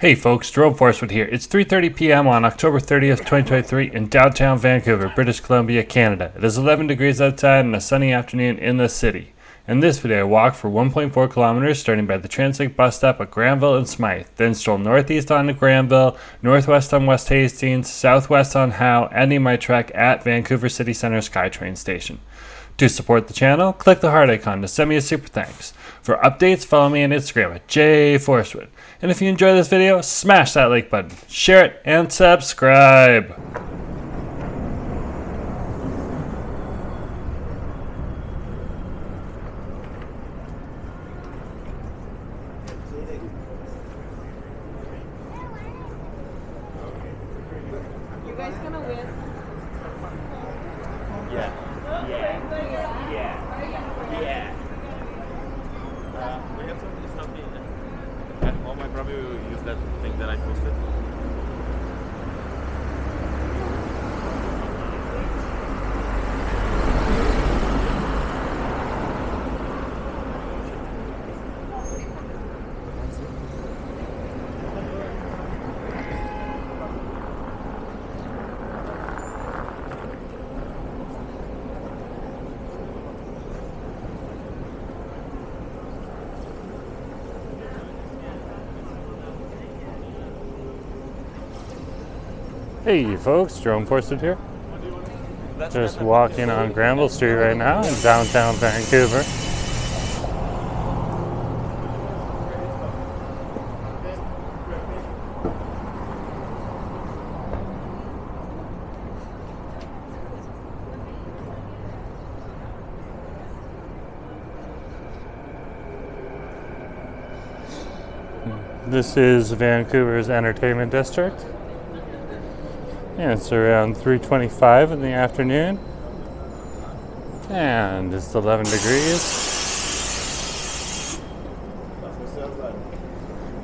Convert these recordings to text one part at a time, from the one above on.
Hey folks, Jerome Forestwood here. It's 3:30 p.m. on October 30th, 2023 in downtown Vancouver, British Columbia, Canada. It is 11 degrees outside and a sunny afternoon in the city. In this video, I walked for 1.4 kilometers starting by the Translink bus stop at Granville and Smythe, then strolled northeast onto Granville, northwest on West Hastings, southwest on Howe, ending my trek at Vancouver City Centre SkyTrain station. To support the channel, click the heart icon to send me a super thanks. For updates, follow me on Instagram at jforestwood. And if you enjoy this video, smash that like button, share it, and subscribe. You guys gonna win? Yeah. We have some stuff at home. I probably will use that thing that I posted. Hey folks, Jerome Forestwood here. Just walking on Granville Street right now in downtown Vancouver. This is Vancouver's entertainment district. And it's around 3:25 in the afternoon, and it's 11 degrees.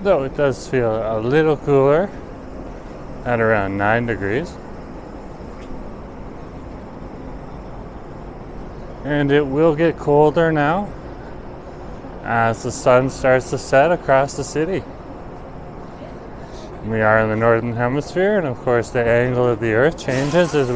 Though it does feel a little cooler at around 9 degrees. And it will get colder now as the sun starts to set across the city. We are in the northern hemisphere, and of course the angle of the earth changes as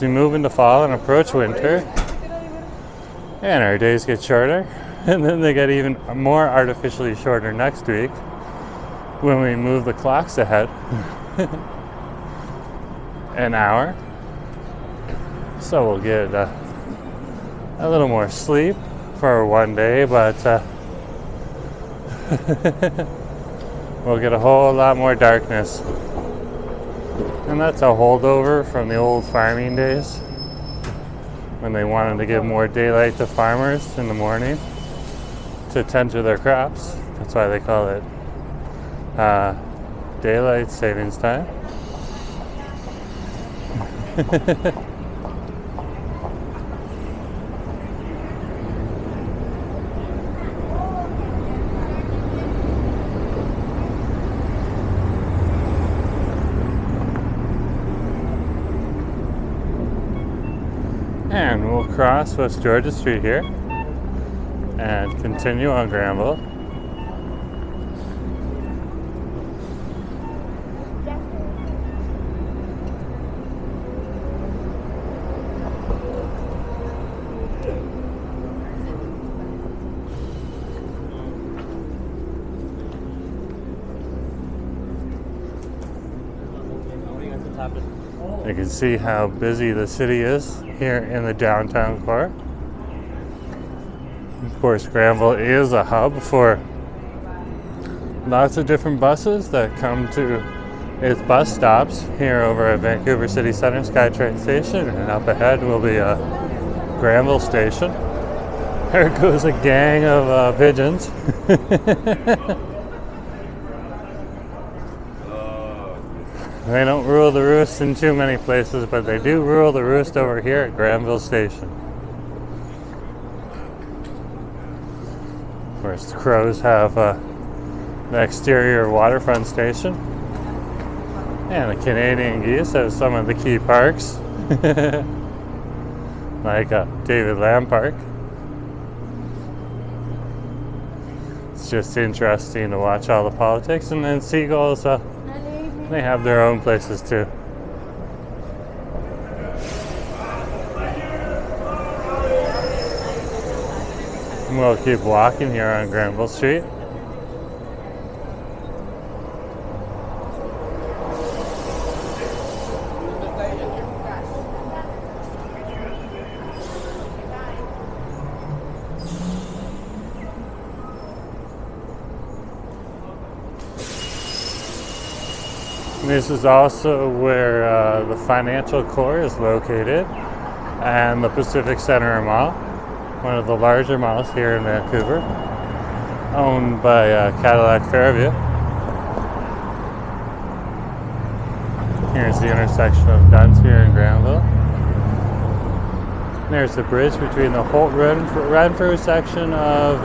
we move into fall and approach winter, and our days get shorter, and then they get even more artificially shorter next week when we move the clocks ahead an hour. So we'll get a little more sleep for one day, but we'll get a whole lot more darkness. And that's a holdover from the old farming days when they wanted to give more daylight to farmers in the morning to tend to their crops. That's why they call it daylight savings time. And we'll cross West Georgia Street here and continue on Granville. You can see how busy the city is here in the downtown core. Of course, Granville is a hub for lots of different buses that come to its bus stops here over at Vancouver City Centre SkyTrain station, and up ahead will be a Granville station. There goes a gang of pigeons. They don't rule the roost in too many places, but they do rule the roost over here at Granville Station. Of course, the crows have the exterior waterfront station, and the Canadian geese have some of the key parks, like David Lamb Park. it's just interesting to watch all the politics. And then seagulls, they have their own places too. We'll keep walking here on Granville Street. This is also where the financial core is located, and the Pacific Center Mall, one of the larger malls here in Vancouver, owned by Cadillac Fairview. Here's the intersection of Dunsmuir and Granville. There's the bridge between the Holt Renfrew section of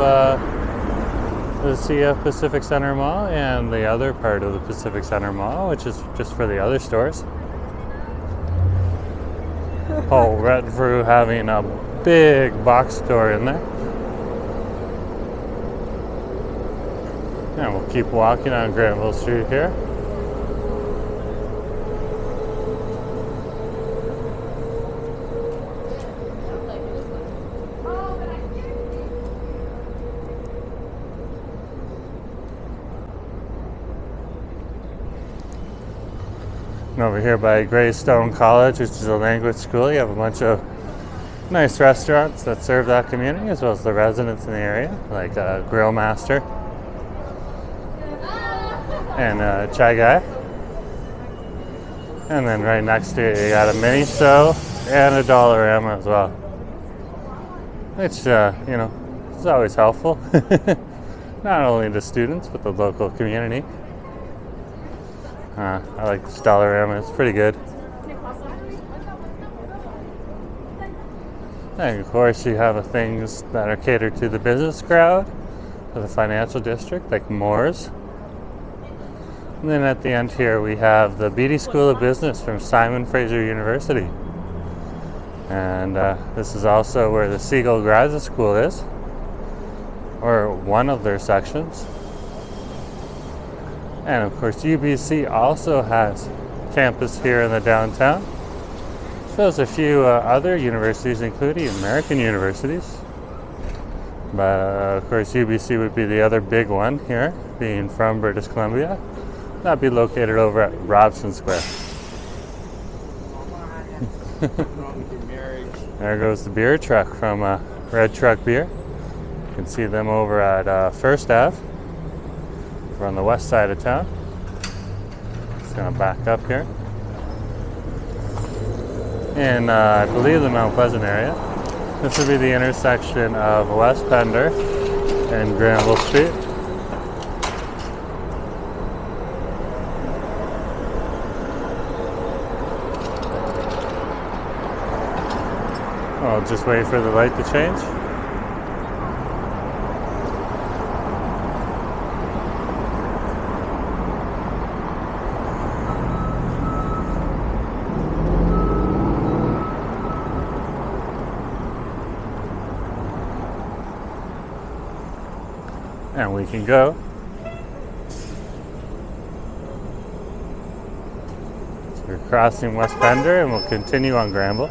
the CF Pacific Center Mall and the other part of the Pacific Center Mall, which is just for the other stores. Holt Renfrew having a big box store in there. And we'll keep walking on Granville Street here. And over here by Greystone College, which is a language school, you have a bunch of nice restaurants that serve that community, as well as the residents in the area, like Grill Master and Chai Guy. And then right next to it, you got a Miniso and a Dollarama as well, which you know, is always helpful, not only to students but the local community. I like this Dollarama, it's pretty good. And of course you have things that are catered to the business crowd, or the financial district, like Moore's. And then at the end here we have the Beatty School of Business from Simon Fraser University. And this is also where the Seagull Graduate School is, or one of their sections. And of course UBC also has campus here in the downtown. So there's a few other universities, including American universities. But of course UBC would be the other big one here, being from British Columbia. That'd be located over at Robson Square. There goes the beer truck from Red Truck Beer. You can see them over at First Ave. We're on the west side of town. Just gonna back up here. In, I believe, the Mount Pleasant area. This would be the intersection of West Pender and Granville Street. I'll just wait for the light to change. And we can go. So we're crossing West Pender and we'll continue on Granville.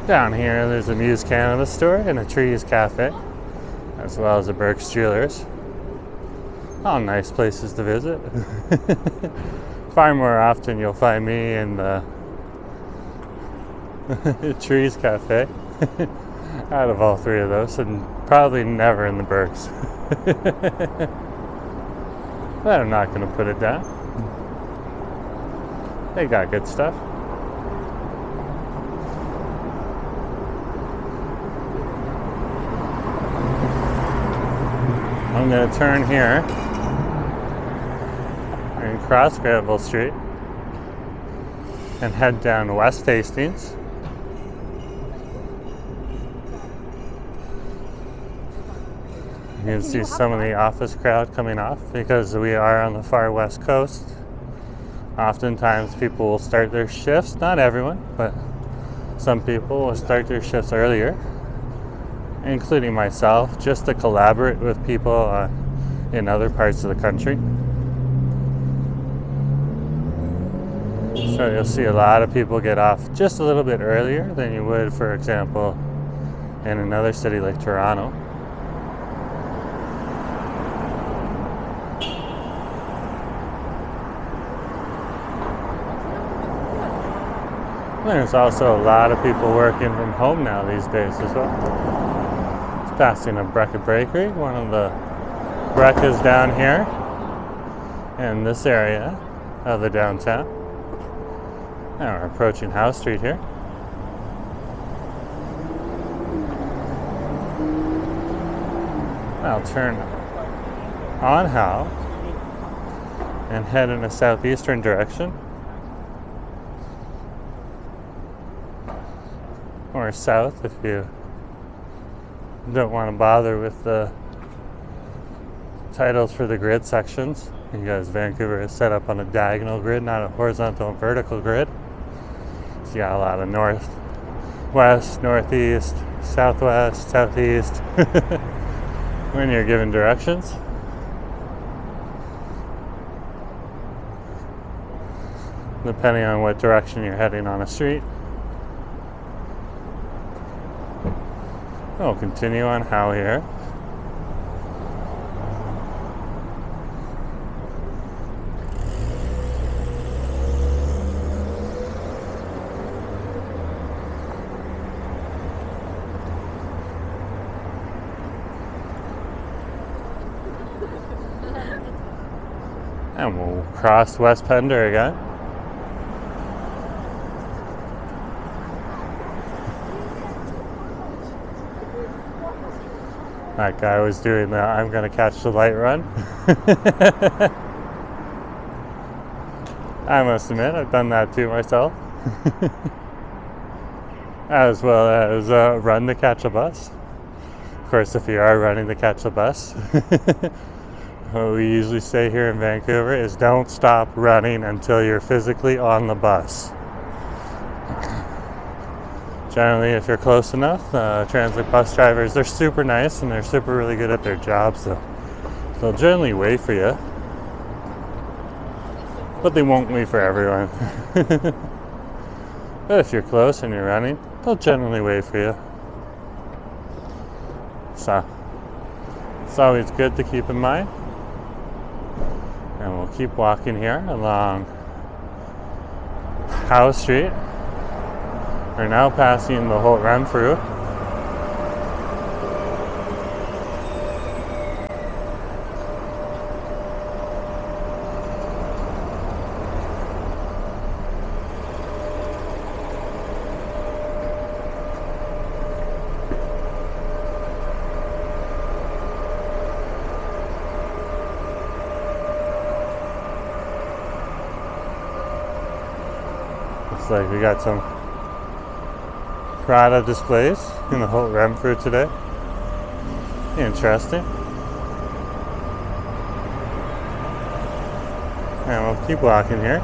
Down here there's a Muse Canada store and a Trees Cafe, as well as a Burke's Jewelers. All nice places to visit. Far more often you'll find me in the Trees Cafe out of all three of those, and probably never in the Burke's. But I'm not going to put it down. They got good stuff. I'm going to turn here and cross Granville Street and head down West Hastings. You can see some of the office crowd coming off because we are on the far west coast. Oftentimes people will start their shifts, not everyone, but some people will start their shifts earlier, including myself, just to collaborate with people in other parts of the country. So you'll see a lot of people get off just a little bit earlier than you would, for example, in another city like Toronto. There's also a lot of people working from home now these days as well. It's passing a Brecca Bakery, one of the Breccas down here in this area of the downtown. Now we're approaching Howe Street here. I'll turn on Howe and head in a southeastern direction. Or south if you don't want to bother with the titles for the grid sections, because Vancouver is set up on a diagonal grid, not a horizontal and vertical grid. So you got a lot of north, west, northeast, southwest, southeast when you're given directions. Depending on what direction you're heading on a street. We'll continue on Howe here. And we'll cross West Pender again. That guy was doing the I'm gonna catch the light run. I must admit, I've done that too myself. As well as run to catch a bus. Of course, if you are running to catch a bus, what we usually say here in Vancouver is don't stop running until you're physically on the bus. Generally, if you're close enough, transit bus drivers, they're super nice and they're super really good at their job, so they'll generally wait for you. But they won't wait for everyone. But if you're close and you're running, they'll generally wait for you. So, it's always good to keep in mind. And we'll keep walking here along Howe Street. We're now passing the whole run through. Looks like we got some Prada displays in the whole Renfrew today. Interesting. And we'll keep walking here.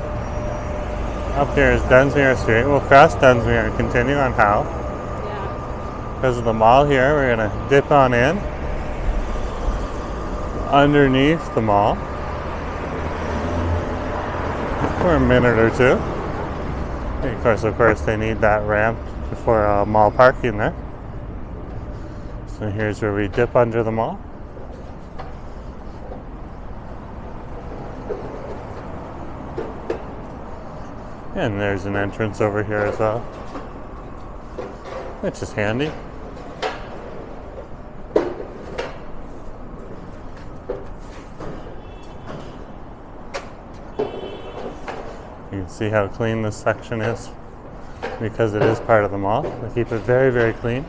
Up here is Dunsmuir Street. We'll cross Dunsmuir and continue on Howe. Yeah. Because of the mall here, we're going to dip on in underneath the mall for a minute or two. And of course, they need that ramp for mall parking there. So here's where we dip under the mall. And there's an entrance over here as well, which is handy. You can see how clean this section is because it is part of the mall. They keep it very, very clean.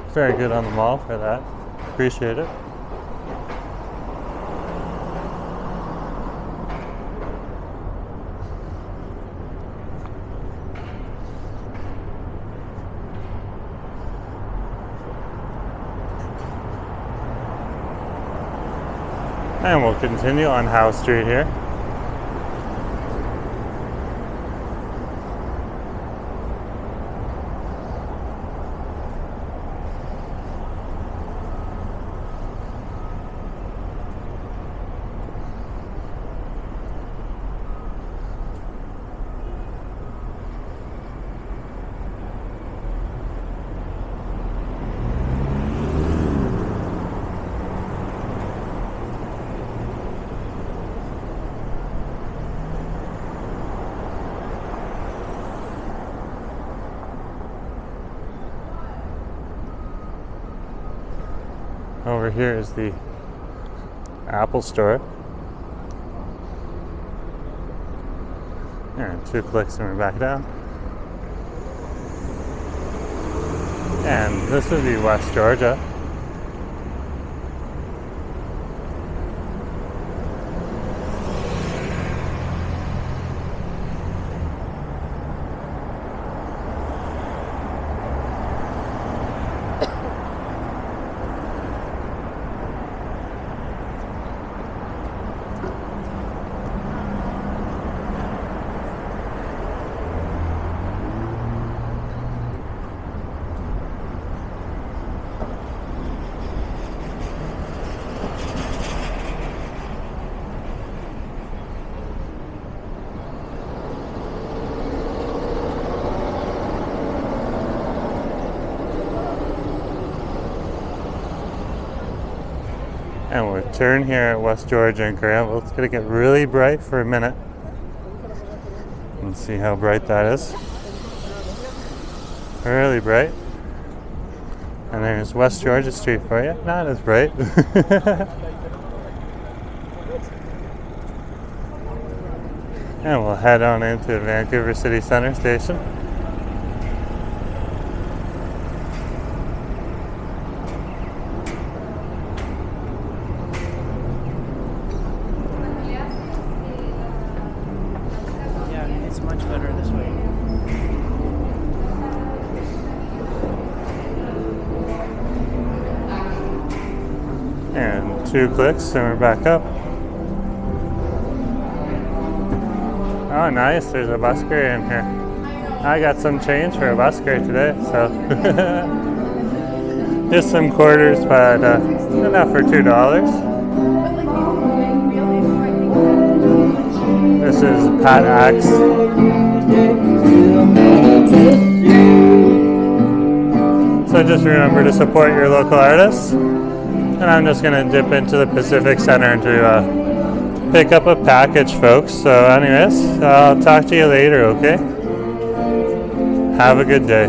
Very good on the mall for that. Appreciate it. And we'll continue on Howe Street here. Over here is the Apple store. And 2 clicks and we're back down. And this would be West Georgia. And we'll turn here at West Georgia and Granville. It's going to get really bright for a minute. And see how bright that is. Really bright. And there's West Georgia Street for you. Not as bright. And we'll head on into Vancouver City Centre Station. Much better this way. And 2 clicks and we're back up. Oh nice, there's a busker in here. I got some change for a busker today, so just some quarters, but enough for $2. This is Pat Axe. So just remember to support your local artists. And I'm just going to dip into the Pacific Center to pick up a package, folks. So anyways, I'll talk to you later, okay? Have a good day.